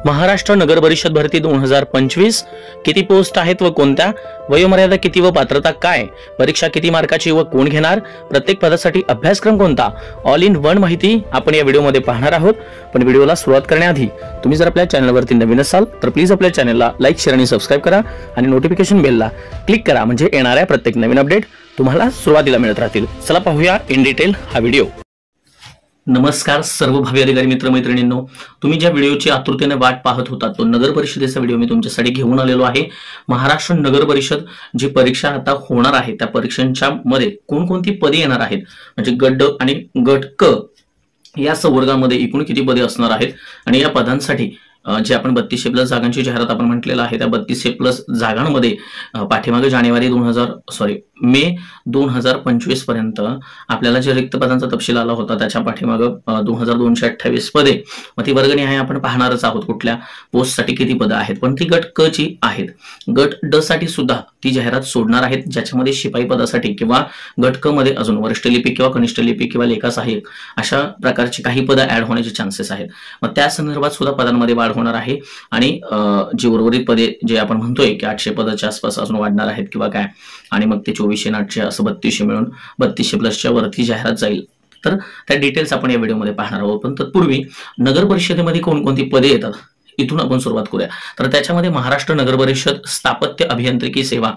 महाराष्ट्र नगर परिषद भरती 2025 किती पोस्ट आहेत व कोणत्या, वयोमर्यादा किती व पात्रता काय, परीक्षा किती मार्काची व कोण घेणार, प्रत्येक पदासाठी अभ्यासक्रम कोणता, ऑल इन वन माहिती आपण या व्हिडिओमध्ये पाहणार आहोत। पण व्हिडिओला सुरुवात करण्याआधी तुम्ही जर आपल्या चॅनलवरती नवीन असाल तर प्लीज आपल्या चॅनलला लाईक, शेअर आणि सबस्क्राइब करा आणि नोटिफिकेशन बेलला क्लिक करा, म्हणजे येणाऱ्या प्रत्येक नवीन अपडेट तुम्हाला सुरुवातीला मिळत राहतील। चला पाहूया इन डिटेल हा व्हिडिओ। नमस्कार सर्व भावी अधिकारी मित्र मैत्रिणींनो, तुम्ही ज्या व्हिडिओची आतुरतेने वाट पाहत होता तो नगर परिषदेचा व्हिडिओ मी तुमच्यासाठी घेऊन आलेलो आहे। महाराष्ट्र नगर परिषद जी परीक्षा आता होणार आहे त्या परीक्षांच्या मध्ये कोणकोणती पदे येणार आहेत, म्हणजे गट ड आणि गट क या संवर्गामध्ये एकूण किती पदे असणार आहेत आणि या पदांसाठी जे आपण 3200+ जागांची जाहिरात आपण म्हटलेलं आहे त्या 3200+ जागांमध्ये पाठीमागे मे 2025 पर्यंत आपल्याला जे रिक्त पदांचा तपशील आला होता त्याच्या पाठीमागे 2228 पदे, मग ती वर्गणी आहे आपण पाहणारच आहोत कुठल्या पोस्टसाठी किती पदं आहेत। पण ती गट क ची आहेत, गट ड साठी सुद्धा ती जाहिरात सोडणार आहेत, ज्याच्यामध्ये शिपाई पदासाठी किंवा गट क मध्ये अजून वरिष्ठ लिपिक किंवा कनिष्ठ लिपिक किंवा लेखा सहाय्यक अशा प्रकारची काही पदं ऍड होण्याचे चान्सेस आहेत। मग त्या संदर्भात सुद्धा पदांमध्ये वाढ होणार आहे आणि जी उर्वरित पदे जे आपण म्हणतोय की 800 पदाच्या आसपास अजून वाढणार आहेत किंवा काय, आणि मग ते 2400 आणि 800 असं 3200 मिळून 3200+ वरती जाहिरात जाईल। तर त्या डिटेल्स आपण या व्हिडिओमध्ये पाहणार आहोत। पण तत्पूर्वी नगर परिषदेमध्ये कोणकोणती पदे येतात इथून आपण सुरुवात करूया। तर त्याच्यामध्ये महाराष्ट्र नगर परिषद स्थापत्य अभियांत्रिकी सेवा,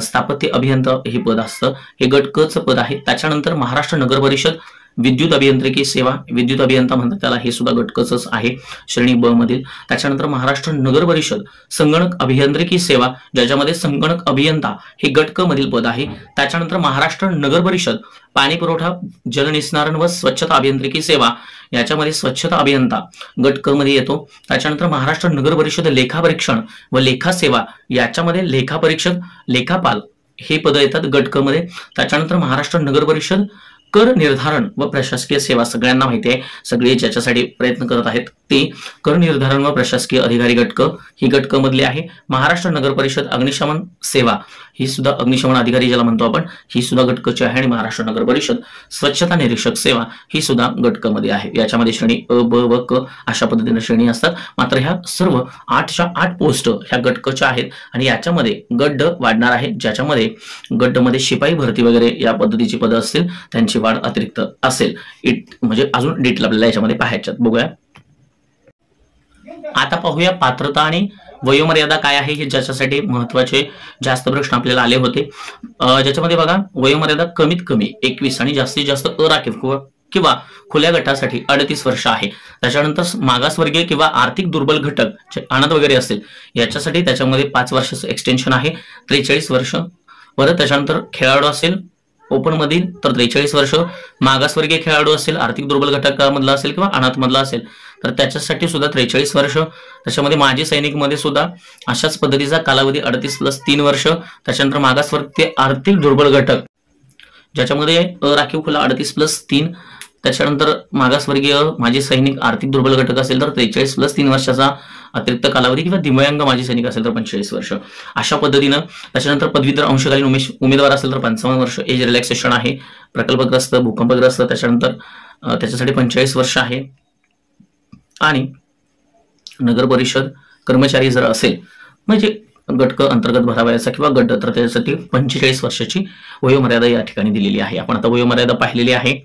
स्थापत्य अभियंता हे पद असतं, हे गट क चं पद आहे। त्याच्यानंतर महाराष्ट्र नगर परिषद विद्युत अभियांत्रिकी सेवा, विद्युत अभियंता म्हणतात त्याला, हे सुद्धा गट क चंच आहे श्रेणी ब मधील। त्याच्यानंतर महाराष्ट्र नगर परिषद संगणक अभियांत्रिकी सेवा, ज्याच्यामध्ये संगणक अभियंता हे गट क मधील पद आहे। त्याच्यानंतर महाराष्ट्र नगर परिषद पाणी पुरवठा जलनिस्सारण व स्वच्छता अभियांत्रिकी सेवा, याच्यामध्ये स्वच्छता अभियंता गट क मध्ये येतो। त्याच्यानंतर महाराष्ट्र नगर परिषद लेखा परीक्षण व लेखा सेवा, याच्यामध्ये लेखा परीक्षक लेखापाल हे पद येतात गट क मध्ये। त्याच्यानंतर महाराष्ट्र नगर परिषद कर निर्धारण व प्रशासकीय सेवा, सगळ्यांना माहिती आहे, सगळे ज्याच्यासाठी प्रयत्न करत आहेत ते कर निर्धारण व प्रशासकीय अधिकारी गट क ही गट क मधली आहे। महाराष्ट्र नगर परिषद अग्निशमन सेवा, ही सुद्धा अग्निशमन अधिकारी ज्याला म्हणतो आपण, ही सुद्धा गट क ची आहे। आणि महाराष्ट्र नगर परिषद स्वच्छता निरीक्षक सेवा ही सुद्धा गट क मध्ये आहे। याच्यामध्ये श्रेणी अ ब व क अशा पद्धतीने श्रेणी असतात। मात्र ह्या सर्व 8च्या 8 पोस्ट ह्या गट क च्या आहेत आणि याच्यामध्ये गट ड वाढणार आहे, ज्याच्यामध्ये गट ड मध्ये शिपाई भरती वगैरे या पद्धतीची पदं असतील त्यांची वाढ अतिरिक्त असेल। म्हणजे अजून डिटेल आपल्याला याच्यामध्ये पाहायच्यात, बघूया। आता पाहूया पात्रता आणि वयोमर्यादा काय आहे, हे ज्याच्यासाठी महत्वाचे जास्त प्रश्न आपल्याला आले होते। ज्याच्यामध्ये बघा, वयोमर्यादा कमीत कमी 21 आणि जास्तीत जास्त अराखीव किंवा खुल्या गटासाठी 38 वर्ष आहे। त्याच्यानंतर मागासवर्गीय किंवा आर्थिक दुर्बल घटक अनाथ वगैरे असतील याच्यासाठी त्याच्यामध्ये 5 वर्षाचं एक्सटेन्शन आहे, 43 वर्ष। परत त्याच्यानंतर खेळाडू असेल ओपन मधील तर 43 वर्ष, मागासवर्गीय खेळाडू असेल, आर्थिक दुर्बल घटकामधला असेल किंवा अनाथ मधला असेल तर त्याच्यासाठी सुद्धा 43 वर्ष। त्याच्यामध्ये माजी सैनिक मध्ये सुद्धा अशाच पद्धतीचा कालावधी 38+3 वर्ष। त्याच्यानंतर मागासवर्गीय आर्थिक दुर्बल घटक ज्याच्यामध्ये अराखीव खुला 38+3, त्याच्यानंतर मागासवर्गीय माजी सैनिक आर्थिक दुर्बल घटक असेल तर 43+3 वर्षाचा अतिरिक्त कालावधी, किंवा दिव्यांग माजी सैनिक असेल तर 45 वर्ष अशा पद्धतीनं। त्याच्यानंतर पदवीधर अंशकालीन उमेदवार असेल तर 55 वर्ष एज रिलॅक्सेशन आहे, प्रकल्पग्रस्त भूकंपग्रस्त त्याच्यानंतर त्याच्यासाठी 45 वर्ष आहे। आणि नगर परिषद कर्मचारी जर असेल म्हणजे गट क अंतर्गत भरावयाचा किंवा गट ड तर त्यासाठी 45 वर्षाची वयोमर्यादा या ठिकाणी दिलेली आहे। आपण आता वयोमर्यादा पाहिलेली आहे।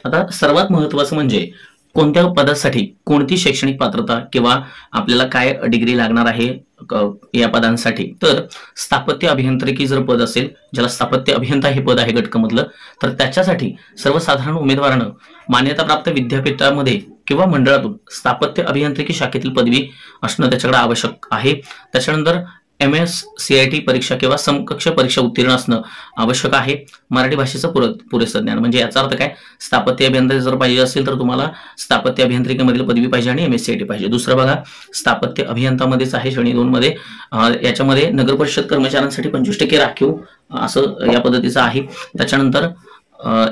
आता सर्वात महत्वाचं म्हणजे कोणत्या पदासाठी कोणती शैक्षणिक पात्रता किंवा आपल्याला काय डिग्री लागणार आहे या पदांसाठी। तर स्थापत्य अभियांत्रिकी जर पद असेल, ज्याला स्थापत्य अभियंता हे पद आहे गट क मधलं, तर त्याच्यासाठी सर्वसाधारण उमेदवारानं मान्यताप्राप्त विद्यापीठामध्ये किंवा मंडळातून स्थापत्य अभियांत्रिकी शाखेतील पदवी असणं त्याच्याकडे आवश्यक आहे। त्याच्यानंतर MSCIT परीक्षा किंवा समकक्ष परीक्षा उत्तीर्ण असणं आवश्यक आहे। मराठी भाषेचं पुरेसं ज्ञान, म्हणजे याचा अर्थ काय, स्थापत्य अभियंता जर पाहिजे असेल तर तुम्हाला स्थापत्य अभियांत्रिकीमधील पदवी पाहिजे आणि MSCIT पाहिजे। दुसरं बघा, स्थापत्य अभियंतामध्येच आहे श्रेणी 2 मध्ये, याच्यामध्ये नगर परिषद कर्मचाऱ्यांसाठी 25% राखीव असं या पद्धतीचं आहे। त्याच्यानंतर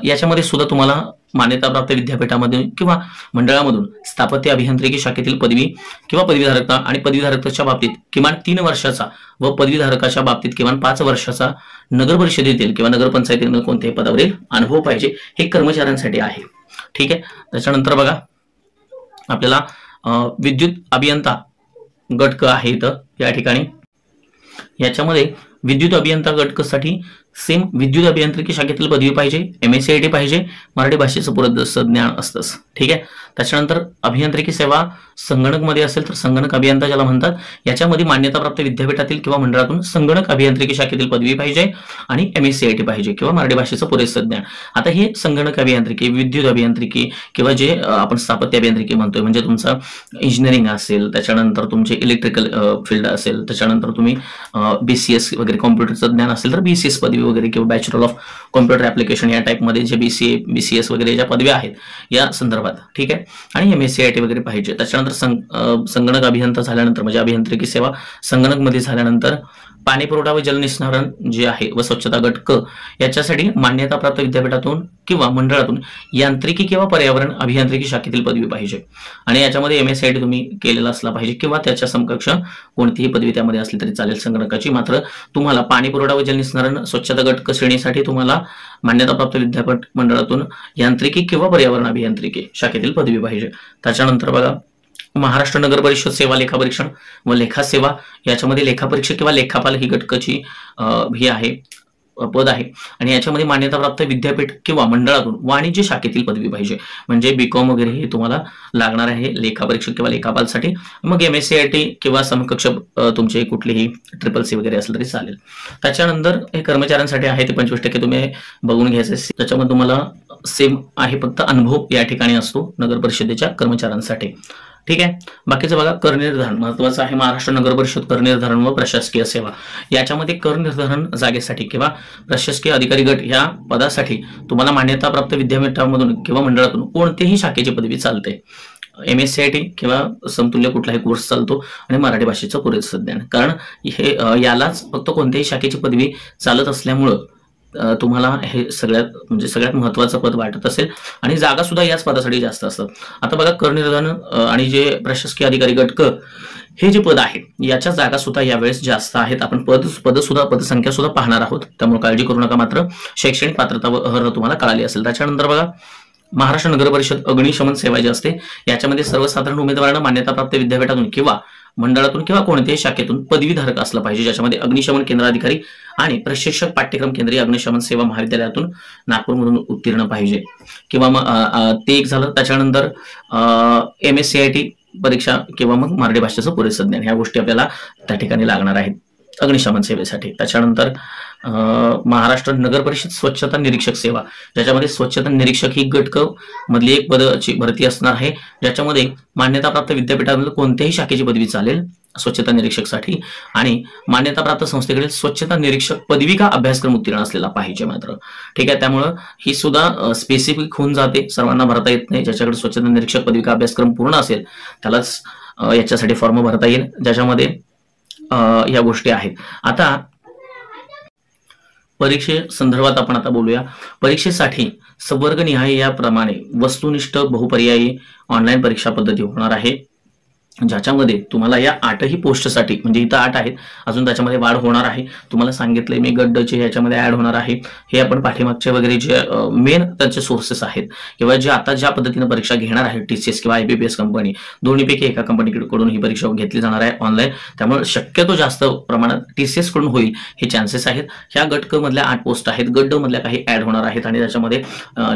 याच्यामध्ये सुद्धा तुम्हाला मान्यताप्राप्त विद्यापीठामधून किंवा मंडळामधून स्थापत्य अभियांत्रिकी शाखेतील पदवी किंवा पदवीधारकता आणि पदवीधारकतेच्या बाबतीत किमान 3 वर्षाचा व पदवीधारकाच्या बाबतीत किमान 5 वर्षाचा नगर परिषदेतील किंवा नगरपंचायतीतील कोणत्याही पदावरील अनुभव पाहिजे, हे कर्मचाऱ्यांसाठी आहे। ठीक आहे। त्याच्यानंतर बघा, आपल्याला विद्युत अभियंता गट क आहे इथं या ठिकाणी। याच्यामध्ये विद्युत अभियंता गट क साठी सेम विद्युत अभियांत्रिकी शाखेतील पदवी पाहिजे, MSCIT पाहिजे, मराठी भाषेचं पुरेसं ज्ञान असतंच, ठीक आहे। त्याच्यानंतर अभियांत्रिकी सेवा संगणक मध्ये असेल तर संगणक अभियंता ज्याला म्हणतात, याच्यामध्ये मान्यताप्राप्त विद्यापीठातील किंवा मंडळातून संगणक अभियांत्रिकी शाखेतील पदवी पाहिजे आणि MSCIT पाहिजे किंवा मराठी भाषेचं पुरेसं ज्ञान। आता हे संगणक अभियांत्रिकी, विद्युत अभियांत्रिकी किंवा जे आपण स्थापत्य अभियांत्रिकी म्हणतोय, म्हणजे तुमचं इंजिनिअरिंग असेल, त्याच्यानंतर तुमचे इलेक्ट्रिकल फील्ड असेल, त्याच्यानंतर तुम्ही BCS वगैरे कॉम्प्युटरचं ज्ञान असेल तर BCS पदवी वगैरे किंवा बॅचलर ऑफ कॉम्प्युटर ऍप्लिकेशन या टाइप मध्ये जे BCS वगैरे ज्या पदव्या आहेत या संदर्भात, ठीक आहे। आणि MSCIT वगैरे पाहिजे। त्याच्यानंतर संगणक अभियंता झाल्यानंतर म्हणजे अभियांत्रिकी सेवा संगणक मध्ये झाल्यानंतर पाणी पुरवठा व जलनिस्सारण जे आहे व स्वच्छता गट क याच्यासाठी मान्यताप्राप्त विद्यापीठातून किंवा मंडळातून यांत्रिकी किंवा पर्यावरण अभियांत्रिकी शाखेतील पदवी पाहिजे आणि याच्यामध्ये MSCIT तुम्ही केलेला असला पाहिजे किंवा त्याच्या समकक्ष कोणतीही पदवी त्यामध्ये असली तरी चालेल संगणकाची। मात्र तुम्हाला पाणी पुरवठा व जलनिस्सारण स्वच्छता गट क श्रेणीसाठी तुम्हाला मान्यताप्राप्त विद्यापीठ मंडळातून यांत्रिकी किंवा पर्यावरण अभियांत्रिकी शाखेतील पदवी पाहिजे। त्याच्यानंतर बघा महाराष्ट्र नगर परिषद सेवा लेखापरीक्षण व लेखा सेवा याच्यामध्ये लेखापरीक्षक किंवा लेखापाल ही घटकाची ही आहे पद आहे आणि याच्यामध्ये मान्यताप्राप्त विद्यापीठ किंवा मंडळातून वाणिज्य शाखेतील पदवी पाहिजे, म्हणजे BCom वगैरे हे तुम्हाला लागणार आहे लेखापरीक्षक किंवा लेखापालसाठी। मग MSCIT किंवा समकक्ष तुमचे कुठलेही CCC वगैरे असलं तरी चालेल। त्याच्यानंतर हे कर्मचाऱ्यांसाठी आहे ते 25% तुम्ही बघून घ्यायचे, त्याच्यामध्ये तुम्हाला सेम आहे फक्त अनुभव या ठिकाणी असतो नगर परिषदेच्या कर्मचाऱ्यांसाठी, ठीक आहे। बाकीचं बघा कर निर्धारण महत्वाचं आहे। महाराष्ट्र नगर परिषद कर निर्धारण व प्रशासकीय सेवा याच्यामध्ये कर निर्धारण जागेसाठी किंवा प्रशासकीय अधिकारी गट या पदासाठी तुम्हाला मान्यताप्राप्त विद्यापीठामधून किंवा मंडळातून कोणतेही शाखेची पदवी चालते। MSCIT किंवा समतुल्य कुठलाही कोर्स चालतो आणि मराठी भाषेचं पुरेसं ज्ञान, कारण हे यालाच फक्त कोणत्याही शाखेची पदवी चालत असल्यामुळं तुम्हाला हे सगळ्यात महत्त्वाचं पद वाटत असेल आणि जागा सुद्धा याच पदासाठी जास्त असतात। आता बघा कर निर्धारण आणि जे प्रशासकीय अधिकारी गट क हे जे पद आहे याच्या जागा सुद्धा यावेळेस जास्त आहेत। आपण पदसंख्या सुद्धा पाहणार आहोत, त्यामुळे काळजी करू नका। मात्र शैक्षणिक पात्रता व अर्हता तुम्हाला कळाली असेल। त्याच्यानंतर बघा महाराष्ट्र नगर परिषद अग्निशमन सेवा जी असते याच्यामध्ये सर्वसाधारण उमेदवारांना मान्यताप्राप्त विद्यापीठातून किंवा मंडळातून किंवा कोणत्याही शाखेतून पदवीधारक असला पाहिजे, ज्याच्यामध्ये अग्निशमन केंद्र अधिकारी आणि प्रशिक्षक पाठ्यक्रम केंद्रीय अग्निशमन सेवा महाविद्यालयातून नागपूरमधून उत्तीर्ण पाहिजे किंवा मग ते एक झालं। त्याच्यानंतर MSCIT परीक्षा किंवा मग मराठी भाषेचं पुरेसं ज्ञान ह्या गोष्टी आपल्याला त्या ठिकाणी लागणार आहेत अग्निशमन सेवेसाठी। त्याच्यानंतर महाराष्ट्र नगर परिषद स्वच्छता निरीक्षक सेवा ज्याच्यामध्ये स्वच्छता निरीक्षक ही गट क मधली एक पदाची भरती असणार आहे, ज्याच्यामध्ये मान्यताप्राप्त विद्यापीठामधील कोणत्याही शाखेची पदवी चालेल स्वच्छता निरीक्षकसाठी आणि मान्यताप्राप्त संस्थेकडील स्वच्छता निरीक्षक पदविका अभ्यासक्रम उत्तीर्ण असलेला पाहिजे मात्र, ठीक आहे। त्यामुळं ही सुद्धा स्पेसिफिक होऊन जाते, सर्वांना भरता येत नाही। ज्याच्याकडे स्वच्छता निरीक्षक पदविका अभ्यासक्रम पूर्ण असेल त्यालाच याच्यासाठी फॉर्म भरता येईल, ज्याच्यामध्ये या गोष्टी आहेत। आता परीक्षे संदर्भात आपण आता बोलूया। परीक्षेसाठी संवर्गनिहाय याप्रमाणे वस्तुनिष्ठ बहुपर्यायी ऑनलाईन परीक्षा पद्धती होणार आहे, ज्याच्यामध्ये तुम्हाला या 8ही पोस्टसाठी म्हणजे इथं 8 आहेत, अजून त्याच्यामध्ये वाढ होणार आहे। तुम्हाला सांगितलंय मी गड्डचे याच्यामध्ये ऍड होणार आहे। हे आपण पाठीमागचे वगैरे जे मेन त्यांचे सोर्सेस आहेत किंवा जे आता ज्या पद्धतीने परीक्षा घेणार आहे TCS किंवा IBPS कंपनी दोन्हीपैकी एका कंपनीकडून ही परीक्षा घेतली जाणार आहे ऑनलाईन, त्यामुळे शक्यतो जास्त प्रमाणात TCS कडून होईल हे चान्सेस आहेत। ह्या गट क मधल्या 8 पोस्ट आहेत, गड्ड मधल्या काही ऍड होणार आहेत आणि त्याच्यामध्ये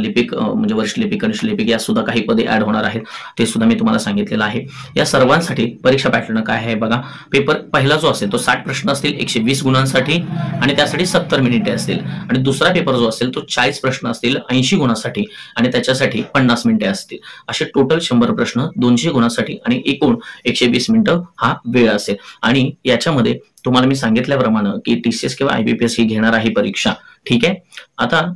लिपिक म्हणजे वरिष्ठ लिपिक कनिष्ठ लिपिक या सुद्धा काही पदे ऍड होणार आहेत, ते सुद्धा मी तुम्हाला सांगितलेलं आहे। या सर्वांसाठी परीक्षा पॅटर्न काय आहे बघा। पेपर पहिला जो असेल तो 60 प्रश्न असतील 120 गुणांसाठी आणि त्यासाठी 70 मिनिटे असतील आणि दुसरा पेपर जो असेल तो 40 प्रश्न असतील 80 गुणांसाठी आणि त्याच्यासाठी 50 मिनिटे असतील। असे टोटल 100 प्रश्न 200 गुणांसाठी आणि एकूण 120 मिनिटं हा वेळ असेल। आणि याच्यामध्ये तुम्हाला मी सांगितल्याप्रमाणे की TCS किंवा IBPS ही घेणार आहे परीक्षा, ठीक आहे। आता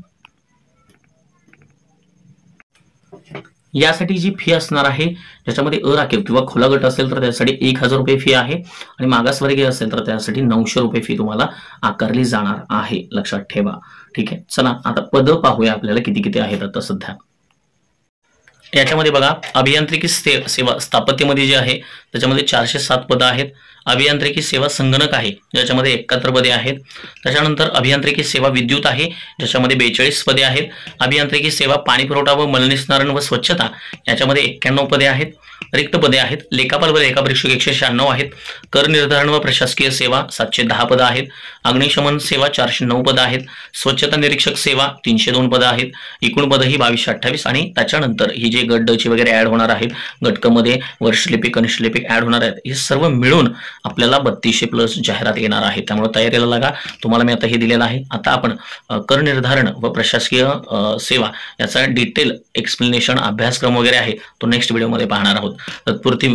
यासाठी जी फी असणार आहे ज्याच्यामध्ये अराखीव किंवा खुला गट असेल तर त्यासाठी 1000 रुपये फी आहे आणि मागासवर्गीय असेल तर त्यासाठी 900 रुपये फी तुम्हाला आकारली जाणार आहे, लक्षात ठेवा, ठीक आहे। चला आता पद पाहूया आपल्याला किती किती आहेत आता सध्या। याच्यामध्ये बघा अभियांत्रिकी सेवा स्थापत्यमध्ये जे आहे त्याच्यामध्ये 407 पदं आहेत. अभियांत्रिकी सेवा संगणक आहे ज्याच्यामध्ये 71 पदे आहेत. त्याच्यानंतर अभियांत्रिकी सेवा विद्युत आहे ज्याच्यामध्ये 42 पदे आहेत. अभियांत्रिकी सेवा पाणी पुरवठा व मलनिस्सारण व स्वच्छता याच्यामध्ये 91 पदे आहेत. रिक्त पदे आहेत. लेखापाल व लेखापरीक्षक 196 आहेत. कर निर्धारण व प्रशासकीय सेवा 710 पदं आहेत. अग्निशमन सेवा 409 पदं आहेत. स्वच्छता निरीक्षक सेवा 302 पदं आहेत. एकूण पदं ही 2228 आणि त्याच्यानंतर ही जे गट ड ची वगैरे ऍड होणार आहेत, गटकमध्ये वर्षलिपिक कनिष्ठलिपिक ऍड होणार आहेत, हे सर्व मिळून आपल्याला 3200 प्लस जाहिरात येणार आहे. त्यामुळे तयारीला लागा. तुम्हाला मी आता हे दिलेलं आहे. आता आपण कर निर्धारण व प्रशासकीय सेवा याचा डिटेल एक्सप्लेनेशन अभ्यासक्रम वगैरे आहे तो नेक्स्ट व्हिडिओमध्ये पाहणार आहोत. तत्पुरती